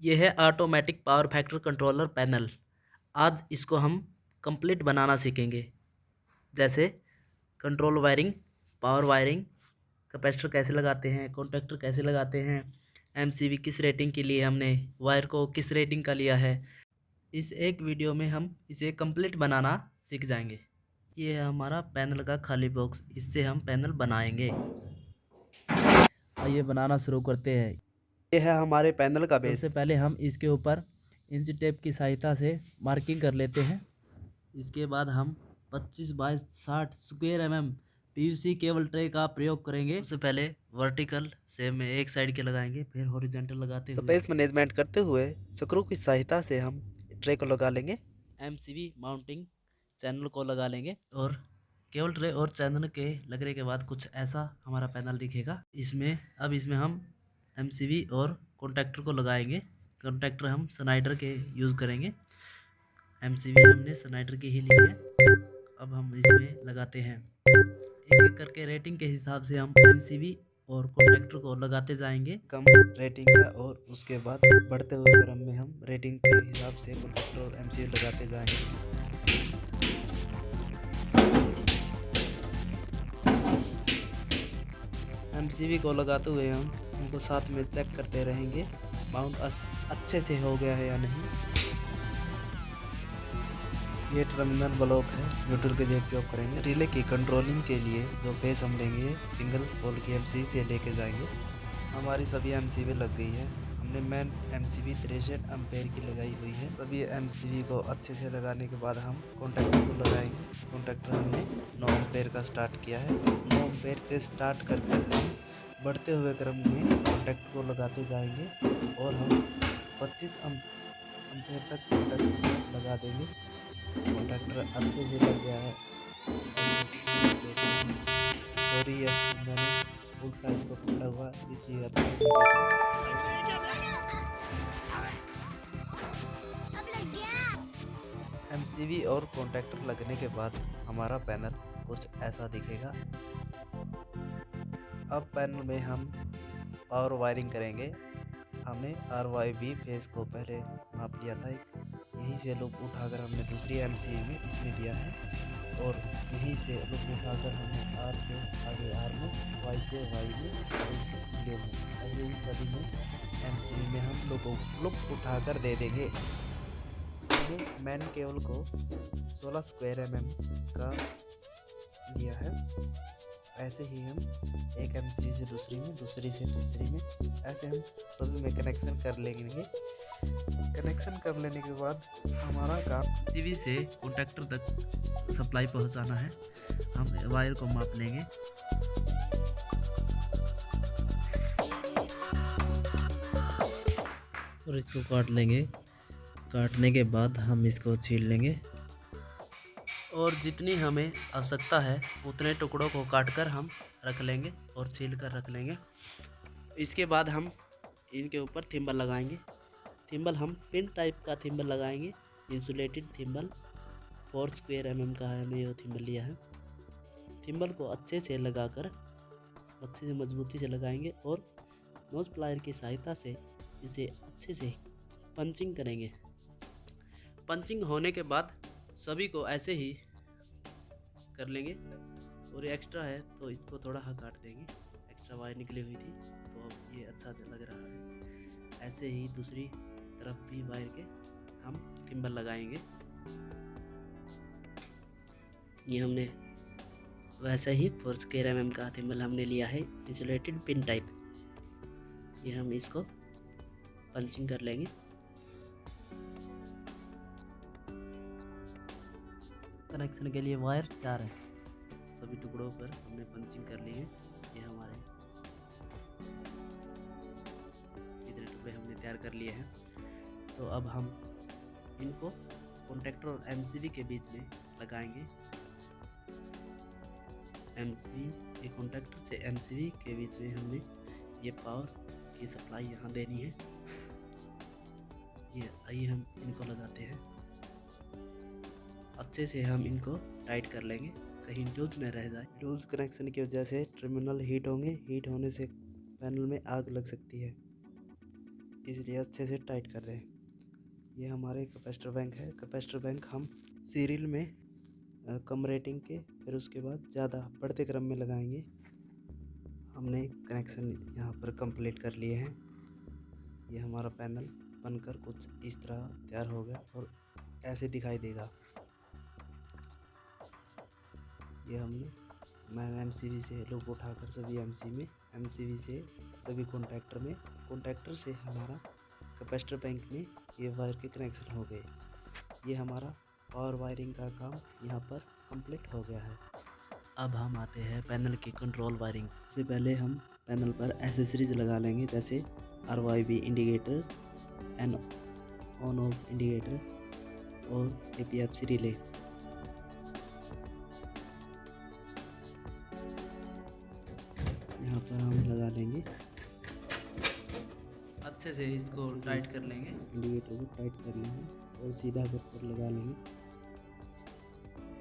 ये है automatic power factor controller panel. आज इसको हम कंप्लीट बनाना सीखेंगे, जैसे control wiring, power wiring, capacitor कैसे लगाते हैं, कॉन्टैक्टर कैसे लगाते हैं, एमसीवी किस रेटिंग के लिए हमने वायर को किस रेटिंग का लिया है। इस एक वीडियो में हम इसे कंप्लीट बनाना सीख जाएंगे। ये है हमारा पैनल का खाली बॉक्स, इससे हम पैनल बनाएंगे। आइए बनाना शुरू करते हैं। ये है हमारे पैनल का बेस। सबसे पहले हम इसके ऊपर इंच टेप की सहायता से मार्किंग कर लेते हैं। इसके बाद हम 25 by 60 square mm PVC cable tray का प्रयोग करेंगे। सबसे पहले वर्टिकल से में एक साइड के लगाएंगे, फिर हॉरिजॉन्टल लगाते हुए स्पेस मैनेजमेंट करते हुए स्क्रू की सहायता से हम ट्रे को लगा लेंगे। एमसीवी माउंटिंग चैनल को लगा लेंगे और केबल ट्रे और चैनल के लगने के बाद कुछ ऐसा हमारा पैनल दिखेगा। इसमें हम एमसीवी और कॉन्टैक्टर को लगाएंगे। कॉन्टैक्टर हम स्नाइडर के यूज़ करेंगे। एमसीवी हमने स्नाइडर की ही ली है। अब हम इसमें लगाते हैं। एक एक करके रेटिंग के हिसाब से हम एमसीवी और कॉन्टैक्टर को लगाते जाएंगे। कम रेटिंग का और उसके बाद बढ़ते हुए क्रम में हम रेटिंग के हिसाब से कॉन्टैक्टर और एमसीवी लगाते जाएंगे। एमसीवी को लगाते हुए हम उनको साथ में चेक करते रहेंगे माउंट अच्छे से हो गया है या नहीं। ये टर्मिनल ब्लॉक है, न्यूट्रल के लिए उपयोग करेंगे। रिले की कंट्रोलिंग के लिए जो बेस हम लेंगे सिंगल पोल की एमसीवी से लेके जाएंगे। हमारी सभी एमसीवी लग गई है। हमने मेन एमसीवी 63 एम्पेयर की लगाई हुई है। सभी एमसीवी को अच्छे से लगाने के बाद हम कॉन्टैक्टर को लगाएंगे। कॉन्टैक्टर हमने 9 एम्पेयर का स्टार्ट किया है। 9 एम्पेयर से स्टार्ट करके हम बढ़ते हुए क्रम में कॉन्टैक्टर को लगाते जाएंगे और हम 25 एम्पेयर तक कॉन्टैक्टर लगा देंगे। कॉन्टैक्टर अच्छे से लग गया है। सॉरी मैंने उल्टा इसको पकड़ा हुआ इसलिए एमसीवी और कॉन्टैक्टर लगने के बाद हमारा पैनल कुछ ऐसा दिखेगा। अब पैनल में हम पावर वायरिंग करेंगे। हमने RYB फेस को पहले माप लिया था, यहीं से लूप उठाकर हमने दूसरी एमसीवी में इसमें दिया है और यहीं से लूप उठाकर हमने R से आगे R में, Y से Y में और ले में ऐसे ही सभी में एमसीवी में हम लूप उठाकर दे देंगे। हमने मैन केबल को 16 स्क्वायर mm का लिया है। ऐसे ही हम एक एमसीवी से दूसरी में, दूसरी से तीसरी में, ऐसे हम सभी में कनेक्शन कर लेंगे। कनेक्शन कर लेने के बाद हमारा काम टीवी से कॉन्टैक्टर तक सप्लाई पहुंचाना है। हम वायर को माप लेंगे। और इसको काट लेंगे। काटने के बाद हम इसको छील लेंगे और जितनी हमें आवश्यकता है उतने टुकड़ों को काटकर हम रख लेंगे और छील कर रख लेंगे। इसके बाद हम इनके ऊपर थिम्बल लगाएंगे। थिम्बल हम पिन टाइप का थिम्बल लगाएंगे, इंसुलेटेड थिम्बल 4 स्क्वायर mm का है, हमने ये थिम्बल लिया है। थिम्बल को अच्छे से लगाकर अच्छे से मजबूती से लगाएंगे और नोज प्लायर की सहायता से इसे अच्छे से पंचिंग करेंगे। पंचिंग होने के बाद सभी को ऐसे ही कर लेंगे और ये एक्स्ट्रा है तो इसको थोड़ा काट देंगे। एक्स्ट्रा वायर निकली हुई थी तो अब ये अच्छा लग रहा है। ऐसे ही दूसरी तरफ भी वायर के हम थिम्बल लगाएंगे। ये हमने वैसे ही 4 स्क्वायर mm का थिम्बल हमने लिया है, इंसुलेटेड पिन टाइप। ये हम इसको पंचिंग कर लेंगे। कनेक्शन के लिए वायर 4 है। सभी टुकड़ों पर हमने पंचिंग कर ली है। ये हमारे इतने टुकड़े हमने तैयार कर लिए हैं। तो अब हम इनको कॉन्टैक्टर और एमसीवी के बीच में लगाएंगे। एमसीवी कॉन्टैक्टर से एमसीवी के बीच में हमने ये पावर की सप्लाई यहाँ देनी है। ये आइए हम इनको लगाते हैं। अच्छे से हम इनको टाइट कर लेंगे, कहीं लूज न रह जाए। लूज कनेक्शन की वजह से टर्मिनल हीट होंगे। हीट होने से पैनल में आग लग सकती है। इसलिए अच्छे से टाइट कर दें। ये हमारे कैपेसिटर बैंक है। कैपेसिटर बैंक हम सीरियल में कम रेटिंग के, फिर उसके बाद ज़्यादा बढ़ते क्रम में लगाएंगे। हमने कनेक्शन यहाँ पर कंप्लीट कर लिए हैं। ये हमारा पैनल बनकर कुछ इस तरह तैयार हो गया और ऐसे दिखाई देगा। ये हमने मैन एमसीबी से लूप उठाकर सभी एमसीबी से सभी कॉन्टैक्टर से हमारा कैपेसिटर बैंक में ये वायर के कनेक्शन हो गए। ये हमारा पावर वायरिंग का काम यहाँ पर कंप्लीट हो गया है। अब हम आते हैं पैनल की कंट्रोल वायरिंग। सबसे पहले हम पैनल पर एसेसरीज लगा लेंगे, जैसे RYB indicator, an on off indicator और APFC रिले। यहाँ पर हम लगा लेंगे, अच्छे से इसको टाइट कर लेंगे। इंडिकेटर को टाइट कर लेंगे और सीधा कर लगा लेंगे,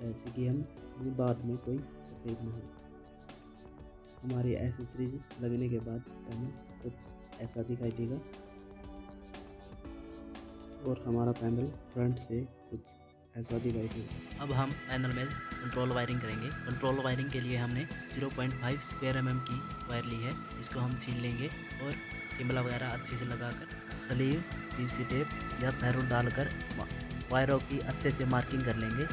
जैसे कि हम बाद में कोई तकलीफ ना हो। हमारी एसेसरीज लगने के बाद पैनल कुछ ऐसा दिखाई देगा और हमारा पैनल फ्रंट से कुछ ऐसा दिखाई देगा। अब हम पैनल में कंट्रोल वायरिंग करेंगे। कंट्रोल वायरिंग के लिए हमने 0.5 स्क्वायर mm की वायर ली है। इसको हम छीन लेंगे और टिम्बला वगैरह अच्छे से लगाकर स्लीव, PVC टेप या फेरो डालकर वायरों की अच्छे से मार्किंग कर लेंगे।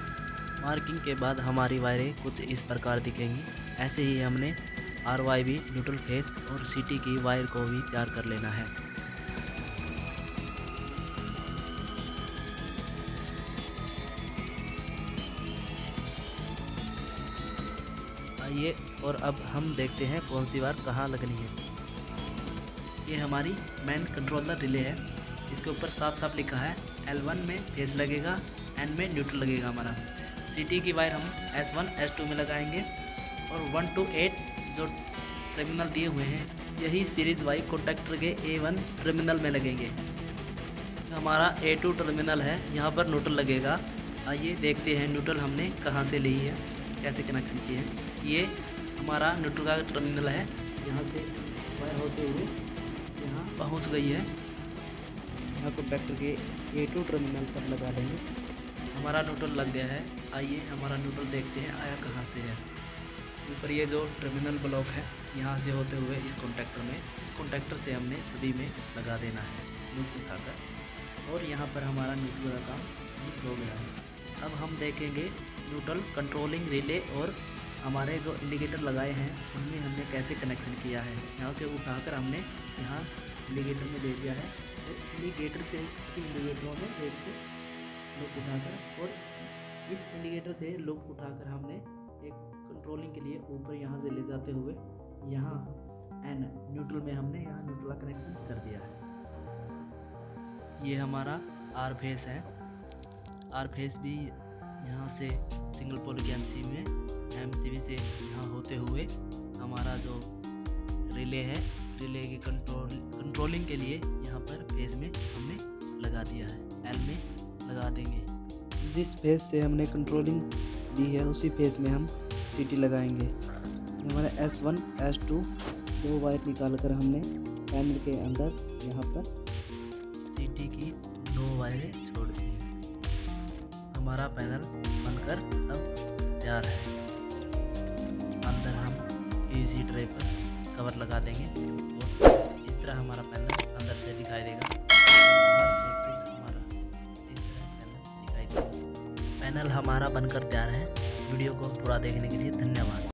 मार्किंग के बाद हमारी वायरें कुछ इस प्रकार दिखेंगी। ऐसे ही हमने RYB, न्यूट्रल फेस और CT की वायर को भी तैयार कर लेना है। आइए और अब हम देखते हैं कौन सी वायर कहाँ लगनी है। ये हमारी मेन कंट्रोलर रिले है। इसके ऊपर साफ साफ लिखा है L1 में फेस लगेगा, N में न्यूट्रल लगेगा हमारा। CT की वायर हम S1 S2 में लगाएंगे और 1 to 8 जो टर्मिनल दिए हुए हैं यही सीरीज वाइज कॉन्टैक्टर के A1 टर्मिनल में लगेंगे। हमारा A2 टर्मिनल है, यहाँ पर न्यूट्रल लगेगा। आइए देखते हैं न्यूट्रल हमने कहाँ से ली है, कैसे कनेक्शन किए हैं। ये हमारा न्यूट्रल का टर्मिनल है, यहाँ से वायर होते हुए यहाँ पहुँच गई है। यहाँ कॉन्टैक्टर के A2 टर्मिनल पर लगा देंगे। हमारा न्यूट्रल लग गया है। आइए हमारा न्यूट्रल देखते हैं आया कहाँ से है। ऊपर ये जो टर्मिनल ब्लॉक है यहाँ से होते हुए इस कॉन्टैक्टर से हमने सभी में लगा देना है लूप उठाकर। और यहाँ पर हमारा न्यूट्रल का काम मिस हो गया है। अब हम देखेंगे न्यूट्रल, कंट्रोलिंग रिले और हमारे जो इंडिकेटर लगाए हैं उनमें हमने कैसे कनेक्शन किया है। यहाँ से उठाकर हमने यहाँ इंडिकेटर में दे दिया है और इंडिकेटर से इंडिकेटरों में एक से लूप उठाकर और इस इंडिकेटर से लूप उठाकर हमने एक कंट्रोलिंग के लिए ऊपर यहाँ से ले जाते हुए यहाँ N न्यूट्रल में हमने यहाँ न्यूट्रल का कनेक्शन कर दिया है। ये हमारा R फेस है। R फेस भी यहाँ से सिंगल पोल की MCB से यहाँ होते हुए हमारा जो रिले है, रिले की कंट्रोलिंग के लिए यहाँ पर फेस में हमने लगा दिया है। L में लगा देंगे। जिस फेस से हमने कंट्रोलिंग दी है उसी फेस में हम CT लगाएंगे। ये हमारा S1 S2 दो वायर निकाल कर हमने पैनल के अंदर यहाँ पर CT की 2 वायरें छोड़ दी हैं। हमारा पैनल बनकर अब तैयार है। अंदर हम PVC ट्रे पर कवर लगा देंगे और इस तरह हमारा पैनल अंदर से दिखाई देगा। बाहर से कुछ हमारा इस तरह पैनल दिखाई देगा। पैनल हमारा बनकर तैयार है। वीडियो को पूरा देखने के लिए धन्यवाद।